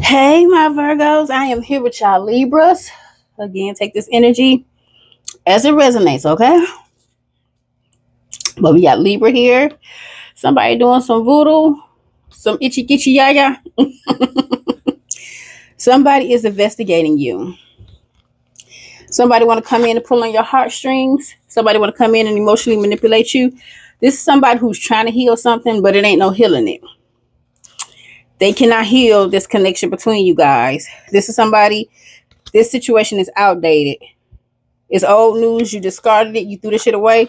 Hey, my Virgos, I am here with y'all Libras. Again, take this energy as it resonates, okay? But we got Libra here. Somebody doing some voodoo, some itchy kitchy yaya. Somebody is investigating you. Somebody want to come in and pull on your heartstrings. Somebody want to come in and emotionally manipulate you. This is somebody who's trying to heal something, but it ain't no healing it. They cannot heal this connection between you guys. This is somebody, this situation is outdated. It's old news. You discarded it. You threw the shit away.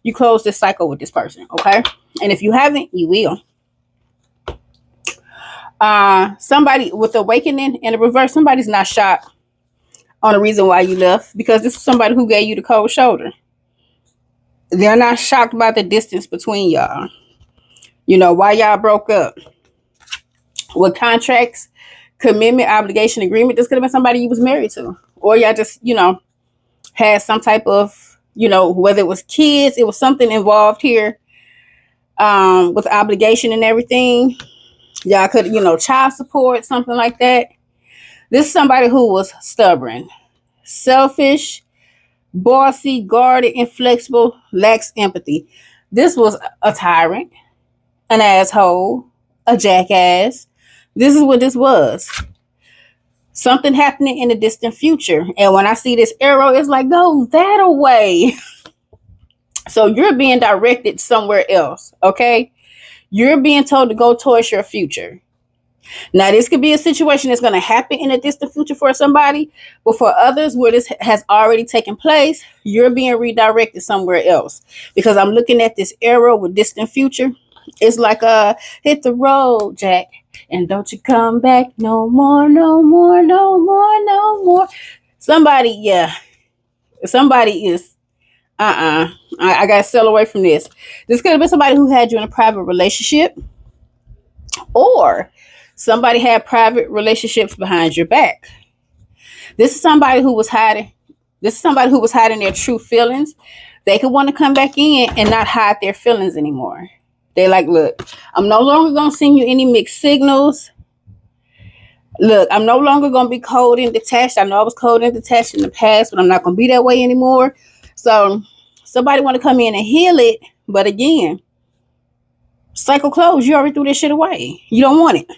You close this cycle with this person, okay? And if you haven't, you will. Somebody with awakening and a reverse, somebody's not shocked on the reason why you left, because this is somebody who gave you the cold shoulder. They're not shocked about the distance between y'all. You know, why y'all broke up. With contracts, commitment, obligation, agreement, this could have been somebody you was married to. Or y'all just, had some type of, whether it was kids, it was something involved here with obligation and everything. Y'all could, child support, something like that. This is somebody who was stubborn, selfish, bossy, guarded, inflexible, lacks empathy. This was a tyrant, an asshole, a jackass. This is what this was. Something happening in the distant future. And when I see this arrow, it's like, go that away. So you're being directed somewhere else, okay? You're being told to go towards your future. Now, this could be a situation that's going to happen in the distant future for somebody, but for others where this has already taken place, you're being redirected somewhere else. Because I'm looking at this arrow with distant future. It's like, hit the road, Jack. And don't you come back no more, no more, no more, no more. Somebody is, I got to sail away from this. This could have been somebody who had you in a private relationship, or somebody had private relationships behind your back. This is somebody who was hiding. This is somebody who was hiding their true feelings. They could want to come back in and not hide their feelings anymore. They like, look, I'm no longer going to send you any mixed signals. Look, I'm no longer going to be cold and detached. I know I was cold and detached in the past, but I'm not going to be that way anymore. So somebody want to come in and heal it. But again, cycle closed. You already threw this shit away. You don't want it.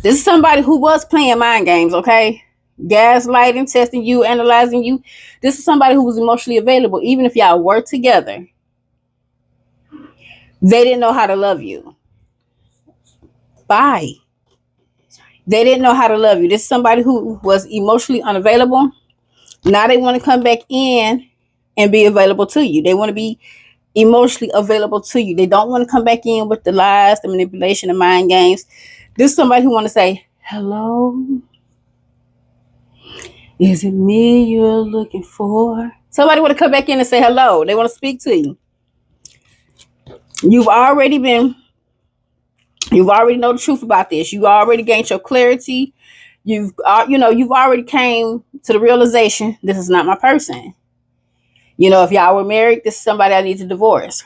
This is somebody who was playing mind games, okay? Gaslighting, testing you, analyzing you. This is somebody who was emotionally available, even if y'all were together. They didn't know how to love you. Bye. They didn't know how to love you. This is somebody who was emotionally unavailable. Now they want to come back in and be available to you. They want to be emotionally available to you. They don't want to come back in with the lies, the manipulation, the mind games. This is somebody who want to say, hello? Is it me you're looking for? Somebody want to come back in and say hello. They want to speak to you. You've already know the truth about this. You already gained your clarity. You've already came to the realization, this is not my person. If y'all were married, this is somebody I need to divorce.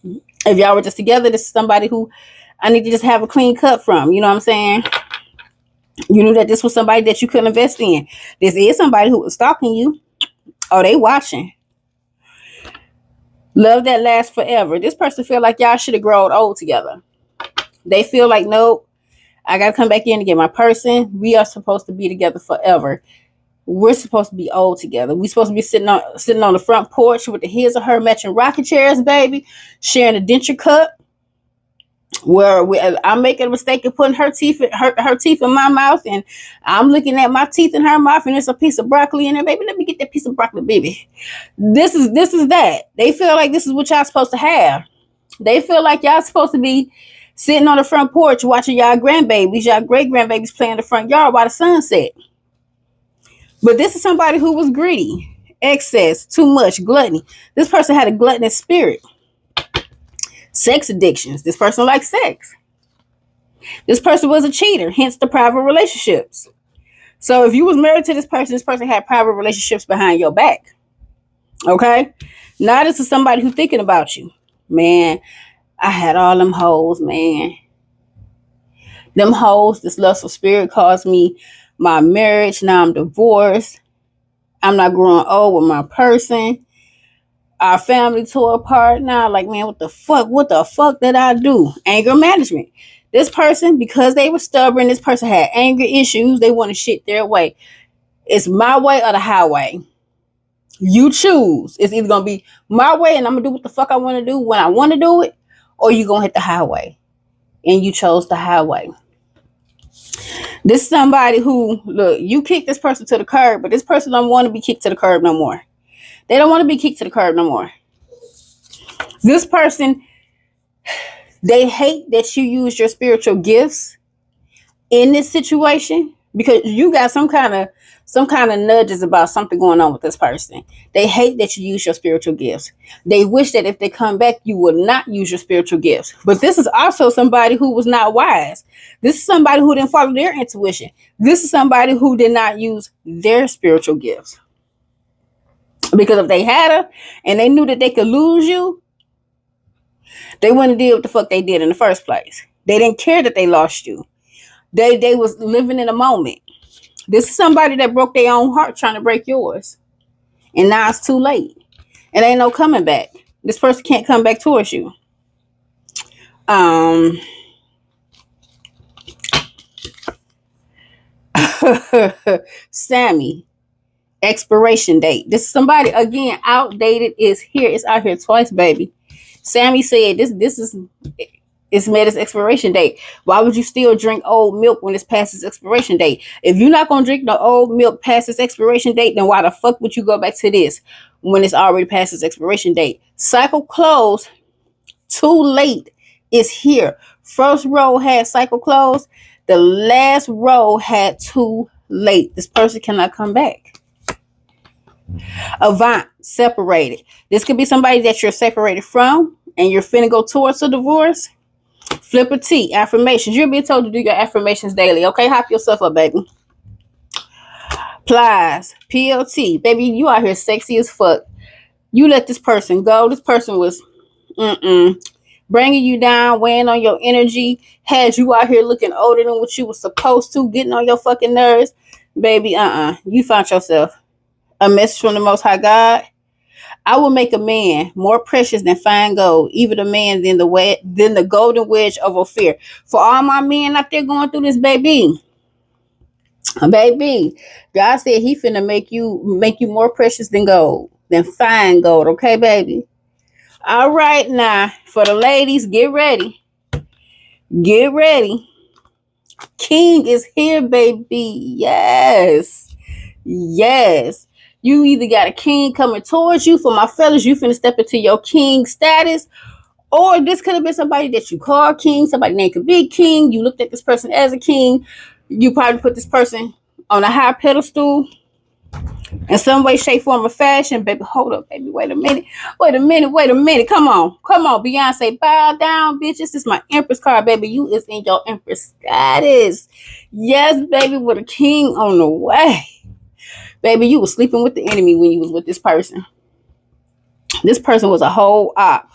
If y'all were just together, this is somebody who I need to just have a clean cut from. You know what I'm saying? You knew that this was somebody that you couldn't invest in. This is somebody who was stalking you. Oh, they watching. Love that lasts forever. This person feel like y'all should have grown old together. They feel like, nope, I got to come back in to get my person. We are supposed to be together forever. We're supposed to be old together. We're supposed to be sitting on the front porch with the his or her matching rocking chairs, baby, sharing a denture cup. Where I'm making a mistake of putting her teeth in my mouth, and I'm looking at my teeth in her mouth, and there's a piece of broccoli in there, baby. Let me get that piece of broccoli, baby. This is that. They feel like this is what y'all supposed to have. They feel like y'all supposed to be sitting on the front porch watching y'all grandbabies, y'all great grandbabies play in the front yard while the sun set. But this is somebody who was greedy, excess, too much, gluttony. This person had a gluttonous spirit. Sex addictions. This person likes sex. This person was a cheater, hence the private relationships. So if you was married to this person had private relationships behind your back. Okay? Now this is somebody who's thinking about you. Man, I had all them hoes, man. Them hoes, this lustful spirit caused me my marriage. Now I'm divorced. I'm not growing old with my person. Our family tore apart now. Like, man, what the fuck? What the fuck did I do? Anger management. This person, because they were stubborn, this person had anger issues. They want to shit their way. It's my way or the highway. You choose. It's either going to be my way and I'm going to do what the fuck I want to do when I want to do it, or you going to hit the highway. And you chose the highway. This is somebody who, look, you kick this person to the curb, but this person don't want to be kicked to the curb no more. They don't want to be kicked to the curb no more. This person, they hate that you use your spiritual gifts in this situation because you got some kind of nudges about something going on with this person. They hate that you use your spiritual gifts. They wish that if they come back, you would not use your spiritual gifts. But this is also somebody who was not wise. This is somebody who didn't follow their intuition. This is somebody who did not use their spiritual gifts. Because if they had her and they knew that they could lose you, they wouldn't deal with the fuck they did in the first place. They didn't care that they lost you. They was living in a moment. This is somebody that broke their own heart trying to break yours. And now it's too late. It ain't no coming back. This person can't come back towards you. Sammy. Expiration date. This is somebody, again, outdated is here. It's out here twice, baby. Sammy said it's met its expiration date. Why would you still drink old milk when it's past its expiration date? If you're not going to drink the old milk past its expiration date, then why the fuck would you go back to this when it's already past its expiration date? Cycle closed. Too late is here. First row had cycle closed. The last row had too late. This person cannot come back. Avant, separated. This could be somebody that you're separated from and you're finna go towards a divorce. Flipper T, affirmations. You're being told to do your affirmations daily. Okay, hop yourself up, baby. Plies, PLT. Baby, you out here sexy as fuck. You let this person go. This person was bringing you down, weighing on your energy, had you out here looking older than what you were supposed to, getting on your fucking nerves. Baby, you found yourself. A message from the Most High God. I will make a man more precious than fine gold, even a man than the golden wedge of Ophir. For all my men out there going through this, baby, God said He finna make you more precious than gold, than fine gold. Okay, baby. All right, now for the ladies, get ready. Get ready. King is here, baby. Yes. You either got a king coming towards you. For my fellas, you finna step into your king status. Or this could have been somebody that you call king. Somebody named could be king. You looked at this person as a king. You probably put this person on a high pedestal in some way, shape, form, or fashion. Baby, hold up, baby. Wait a minute. Come on. Beyonce, bow down, bitches. This is my Empress card, baby. You is in your Empress status. Yes, baby, with a king on the way. Baby, you was sleeping with the enemy when you was with this person. This person was a whole op.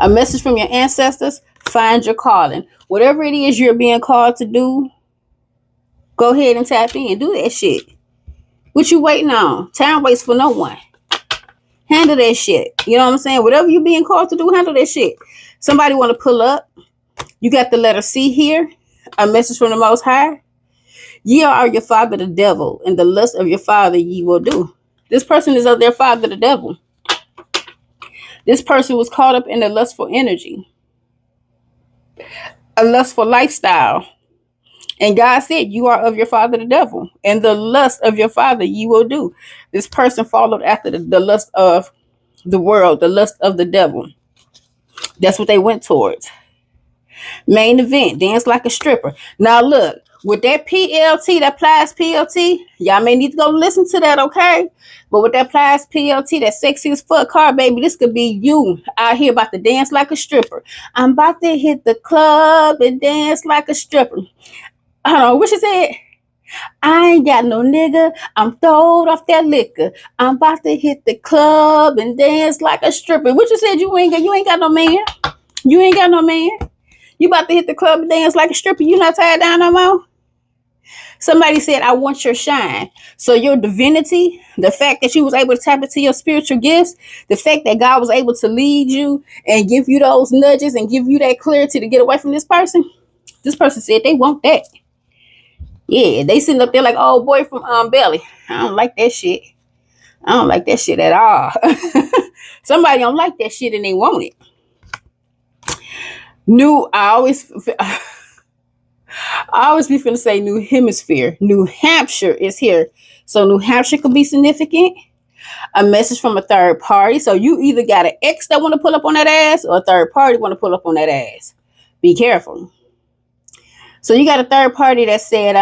A message from your ancestors. Find your calling. Whatever it is you're being called to do, go ahead and tap in. Do that shit. What you waiting on? Time waits for no one. Handle that shit. You know what I'm saying? Whatever you being called to do, handle that shit. Somebody want to pull up. You got the letter C here. A message from the Most High. Ye are your father the devil, and the lust of your father ye will do. This person is of their father the devil. This person was caught up in the lustful energy, a lustful lifestyle. And God said, you are of your father the devil, and the lust of your father ye will do. This person followed after the lust of the world, the lust of the devil. That's what they went towards. Main event, dance like a stripper. Now look, with that PLT, that Plies PLT, y'all may need to go listen to that, okay? But with that Plies PLT, that sexy as fuck car, baby, this could be you out here about to dance like a stripper. I'm about to hit the club and dance like a stripper. I don't know what she said. I ain't got no nigga. I'm throwed off that liquor. I'm about to hit the club and dance like a stripper. What you said? You ain't got no man. You ain't got no man. You about to hit the club and dance like a stripper. You not tied down no more. Somebody said, I want your shine. So your divinity, the fact that you was able to tap into your spiritual gifts, the fact that God was able to lead you and give you those nudges and give you that clarity to get away from this person said they want that. Yeah, they sitting up there like, oh, boy from Belly. I don't like that shit. I don't like that shit at all. Somebody don't like that shit and they want it. I always be finna say New Hemisphere. New Hampshire is here. So New Hampshire could be significant. A message from a third party. So you either got an ex that want to pull up on that ass or a third party want to pull up on that ass. Be careful. So you got a third party that said,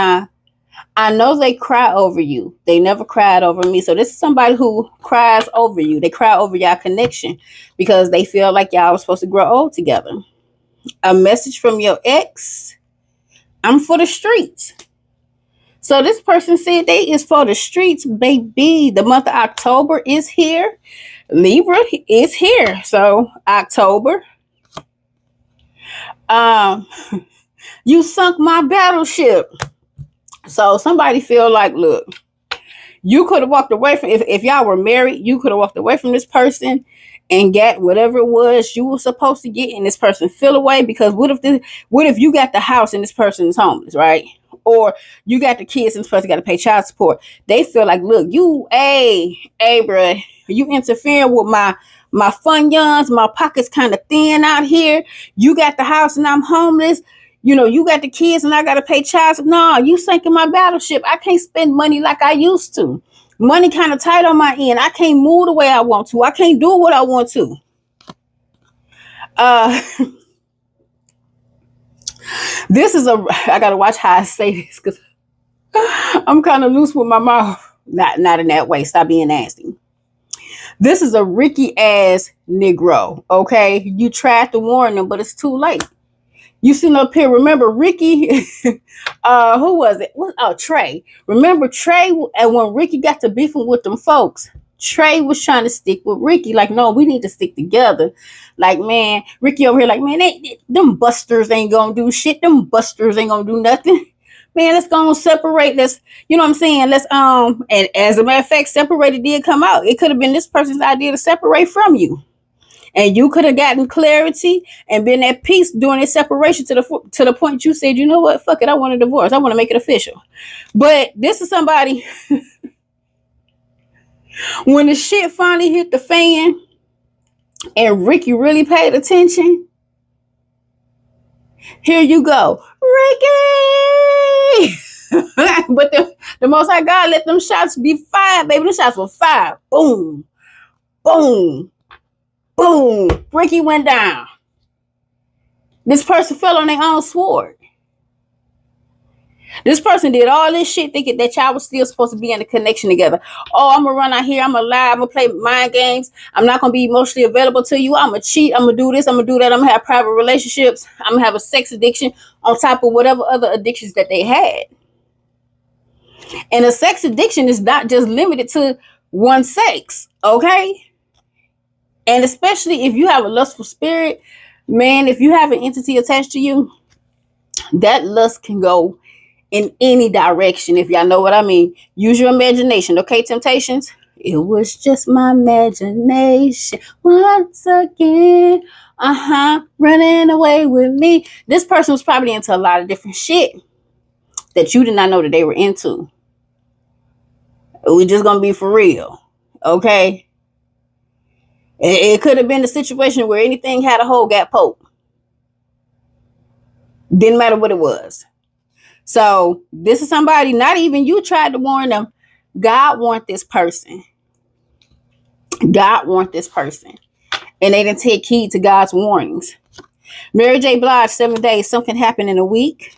I know they cry over you. They never cried over me. So this is somebody who cries over you. They cry over y'all connection because they feel like y'all was supposed to grow old together. A message from your ex. I'm for the streets. So this person said they is for the streets, baby. The month of October is here. Libra is here. So October. You sunk my battleship. So somebody feel like, look, you could have walked away from, if y'all were married, you could have walked away from this person and got whatever it was you were supposed to get, and this person feel away. Because what if you got the house and this person is homeless, right? Or you got the kids and this person got to pay child support. They feel like, look, you, hey, bro, you interfering with my fun yuns. My pockets kind of thin out here. You got the house and I'm homeless. You know, you got the kids and I got to pay child support. No, you sinking my battleship. I can't spend money like I used to. Money kind of tight on my end. I can't move the way I want to. I can't do what I want to. This is I got to watch how I say this because I'm kind of loose with my mouth. Not in that way. Stop being nasty. This is a Ricky ass Negro. Okay. You tried to warn them, but it's too late. You sitting up here, remember Ricky, who was it? Trey. Remember Trey, and when Ricky got to beefing with them folks, Trey was trying to stick with Ricky. Like, no, we need to stick together. Like, man, Ricky over here like, man, them busters ain't gonna do shit. Them busters ain't gonna do nothing. Man, let's go and separate. Let's, you know what I'm saying? Let's, and as a matter of fact, separated did come out. It could have been this person's idea to separate from you. And you could have gotten clarity and been at peace during this separation to the point you said, you know what, fuck it, I want a divorce. I want to make it official. But this is somebody, when the shit finally hit the fan and Ricky really paid attention, here you go, Ricky. But the Most High God let them shots be fired, baby. Them shots were fired. Boom, boom. Boom! Ricky went down. This person fell on their own sword. This person did all this shit thinking that y'all was still supposed to be in a connection together. Oh, I'm going to run out here. I'm going to lie. I'm going to play mind games. I'm not going to be emotionally available to you. I'm going to cheat. I'm going to do this. I'm going to do that. I'm going to have private relationships. I'm going to have a sex addiction on top of whatever other addictions that they had. And a sex addiction is not just limited to one sex, okay? And especially if you have a lustful spirit, man, if you have an entity attached to you, that lust can go in any direction, if y'all know what I mean. Use your imagination, okay, Temptations? It was just my imagination once again. Running away with me. This person was probably into a lot of different shit that you did not know that they were into. We're just going to be for real, okay? It could have been a situation where anything had a hole got poked. Didn't matter what it was. So this is somebody, not even you tried to warn them. God warned this person. God warned this person. And they didn't take heed to God's warnings. Mary J. Blige, 7 days. Something happened in a week.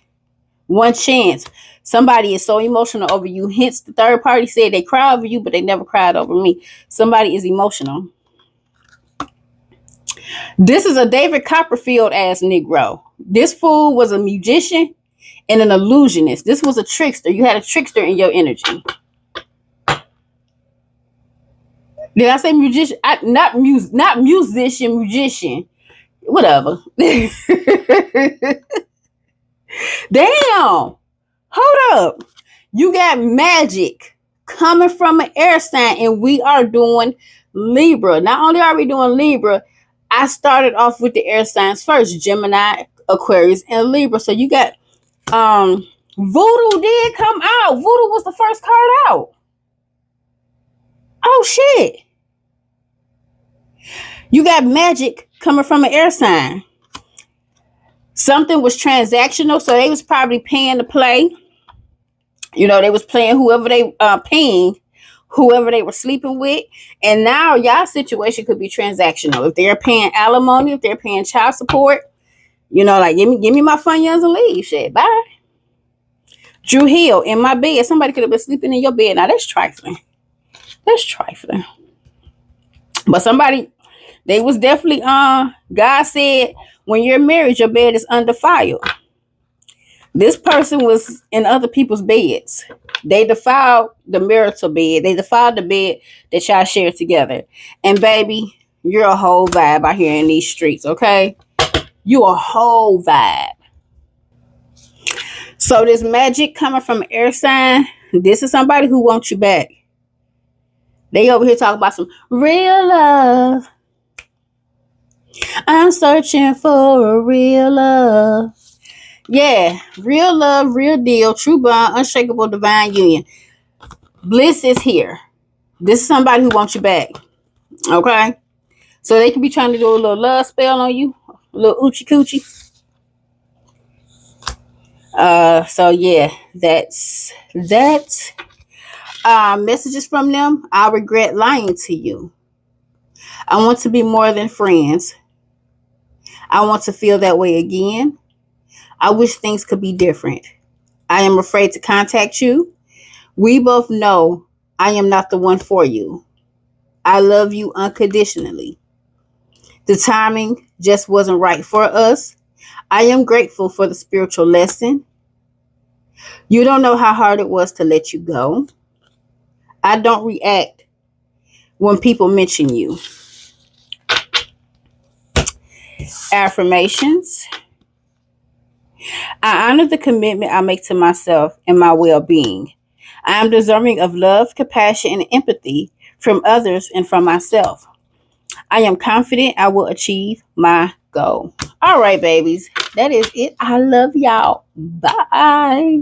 One chance. Somebody is so emotional over you. Hence, the third party said they cry over you, but they never cried over me. Somebody is emotional. This is a David Copperfield ass Negro. This fool was a musician and an illusionist. This was a trickster. You had a trickster in your energy. Did I say musician? Not musician, musician. Whatever. Damn. Hold up. You got magic coming from an air sign, and we are doing Libra. Not only are we doing Libra, I started off with the air signs first: Gemini, Aquarius, and Libra. So you got Voodoo did come out. Voodoo was the first card out. Oh shit. You got magic coming from an air sign. Something was transactional, so they was probably paying to play. You know, they was playing whoever they paying, whoever they were sleeping with. And now y'all situation could be transactional. If they're paying alimony, if they're paying child support, you know, like give me my fun youngs and leave. Shit. Bye. Drew Hill in my bed. Somebody could have been sleeping in your bed. Now that's trifling. That's trifling. But somebody, they was definitely God said when you're married, your bed is undefiled. This person was in other people's beds. They defiled the marital bed. They defiled the bed that y'all shared together. And baby, you're a whole vibe out here in these streets, okay? You a whole vibe. So this magic coming from an air sign, this is somebody who wants you back. They over here talking about some real love. I'm searching for a real love. Yeah, real love, real deal, true bond, unshakable divine union. Bliss is here. This is somebody who wants you back. Okay? So they can be trying to do a little love spell on you, a little oochie coochie. So yeah, that's messages from them. I regret lying to you. I want to be more than friends. I want to feel that way again. I wish things could be different. I am afraid to contact you. We both know I am not the one for you. I love you unconditionally. The timing just wasn't right for us. I am grateful for the spiritual lesson. You don't know how hard it was to let you go. I don't react when people mention you. Affirmations. I honor the commitment I make to myself and my well-being. I am deserving of love, compassion, and empathy from others and from myself. I am confident I will achieve my goal. All right, babies. That is it. I love y'all. Bye.